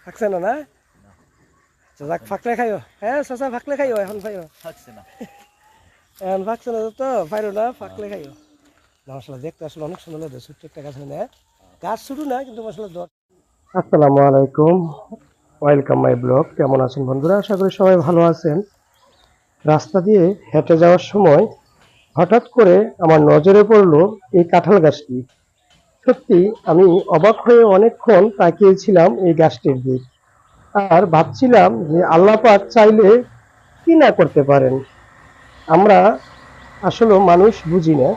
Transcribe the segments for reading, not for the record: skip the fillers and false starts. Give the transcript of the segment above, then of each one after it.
ফাঁকছে না, না যাক ফাঁকলে খাইও। হ্যাঁ চাচা ফাঁকলে খাইও, এখন ফাইও এখন ফাঁকছে না তো ফাইরো না, ফাঁকলে খাইও। মশলা দেখতে আসলে অনেক সুন্দর লাগে, ছোট্ট একটা গাছ হয় না, গাছ ছোট না কিন্তু মশলা দর। আসসালামু আলাইকুম, ওয়েলকাম মাই ব্লগ। কেমন আছেন বন্ধুরা? আশা করি সবাই ভালো আছেন। রাস্তা দিয়ে হেঁটে যাওয়ার সময় হঠাৎ করে আমার নজরে পড়লো এই কাঁঠাল গাছটি। সত্যি আমি অবাক হয়ে অনেকক্ষণ তাকিয়েছিলাম এই গাছটির দিক, আর ভাবছিলাম যে আল্লাহ পাক চাইলে কি না করতে পারেন। আমরা আসলে মানুষ বুঝি না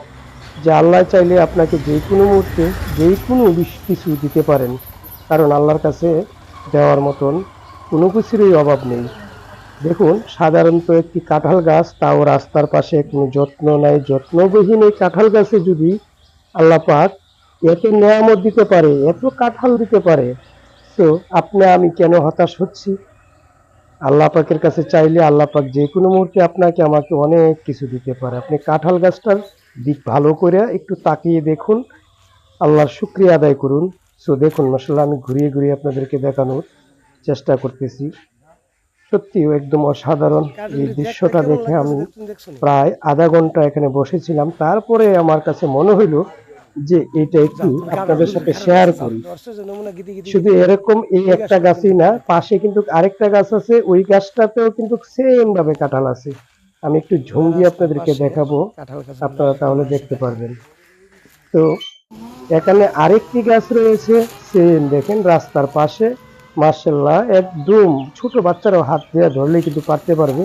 যে আল্লাহ চাইলে আপনাকে যে কোনো মুহূর্তে যে কোনো কিছু দিতে পারেন, কারণ আল্লাহর কাছে দেওয়ার মতন কোনো কিছুরই অভাব নেই। দেখুন, সাধারণত একটি কাঁঠাল গাছ, তাও রাস্তার পাশে কোনো যত্ন নাই, যত্নবিহীন এই কাঁঠাল গাছে যদি আল্লাহ পাক এত নেয়ামত দিতে পারে, এত কাঁঠাল দিতে পারে, তো আপনি আমি কেন হতাশ হচ্ছি? আল্লাহ পাকের কাছে চাইলে আল্লাহ পাক যে কোনো মুহূর্তে আপনাকে আমাকে অনেক কিছু দিতে পারে। আপনি কাঁঠাল গাছটার দিক ভালো করে একটু তাকিয়ে দেখুন, আল্লাহর শুকরিয়া আদায় করুন। সো দেখুন, মাশাআল্লাহ আমি ঘুরিয়ে ঘুরিয়ে আপনাদেরকে দেখানোর চেষ্টা করতেছি। সত্যিও একদম অসাধারণ এই দৃশ্যটা দেখে আমি প্রায় আধা ঘন্টা এখানে বসেছিলাম। তারপরে আমার কাছে মনে হইলো যে এটা একটু আপনাদের সাথে শেয়ার করি। শুধু এরকম এই একটা গাছই না, পাশে কিন্তু আরেকটা গাছ আছে, ওই গাছটাতেও কিন্তু সেম ভাবে কাঁঠাল আছে। আমি একটু ঝুম দিয়ে আপনাদেরকে দেখাবো, আপনারা তাহলে দেখতে পারবেন। তো এখানে আরেকটি গাছ রয়েছে, সেম দেখেন রাস্তার পাশে, মাশাআল্লাহ একদম ছোট বাচ্চারাও হাত দিয়ে ধরলেই কিন্তু পারতে পারবে।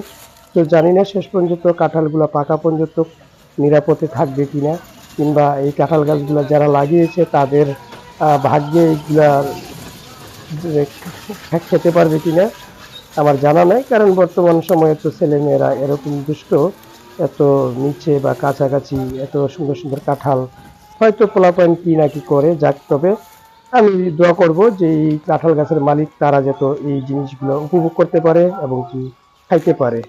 তো জানি না শেষ পর্যন্ত কাঁঠালগুলা পাকা পর্যন্ত নিরাপদে থাকবে কিনা, কিংবা এই কাঁঠাল গাছগুলা যারা লাগিয়েছে তাদের ভাগ্যে এইগুলা খেতে পারবে কিনা আমার জানা নাই, কারণ বর্তমান সময়ে তো ছেলেমেয়েরা এরকম দুষ্ট, এত নিচে বা কাছাকাছি এত সুন্দর সুন্দর কাঁঠাল হয়তো পোলাপাইন কি না কি করে। যাক, তবে আমি দোয়া করব যে এই কাঁঠাল গাছের মালিক তারা যত এই জিনিসগুলো উপভোগ করতে পারে এবং কি খাইতে পারে।